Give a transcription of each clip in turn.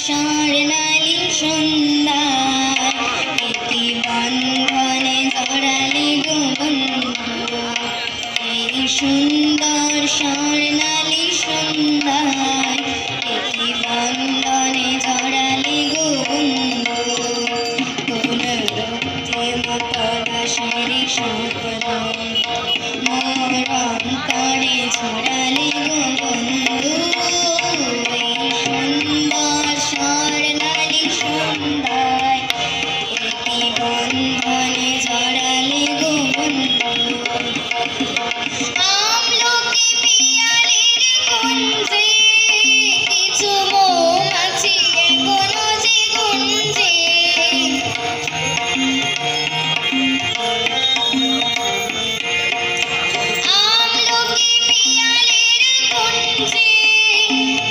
স্বর্ণালী সন্ধ্যায় একটি বন্ধনে জড়ালে গো বন্ধু। এই সুন্দর স্বর্ণালী সন্ধ্যায় একটি বন্ধনে জড়ালে গো বন্ধু। কোন রক্তিম পলাশের সপন মোর অন্তরে ছড়ালে গো বন্ধু। এই সুন্দর স্বর্ণালী সন্ধ্যায় একটি বন্ধনে জড়ালে গো বন্ধু। আমলকি পিয়ালির কুঞ্জে কিছু মৌমাছি এখনো যে গুঞ্জে। আমলকি পিয়ালির কুঞ্জে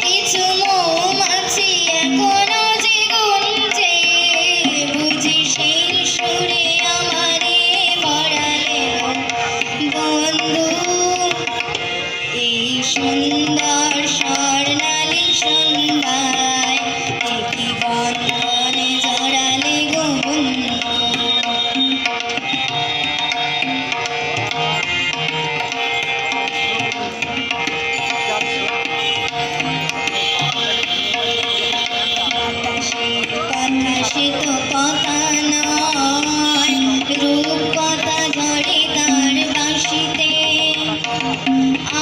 কিছু মৌমাছি এখনো যে গুঞ্জে। বুঝি সেই সুরে আমারে পড়ালে বন্ধু। এই সুন্দর স্বর্ণালী সন্ধ্যায় একটি বন্ধনে জড়ালে গো বন্ধু। কথা সে তো কথা নয়, রূপকথা ঝরে তার বাঁশিতে।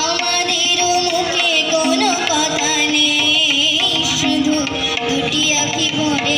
আমাদেরও মুখে কোনো কথা নেই, শুধু দুটি আঁখি ভরে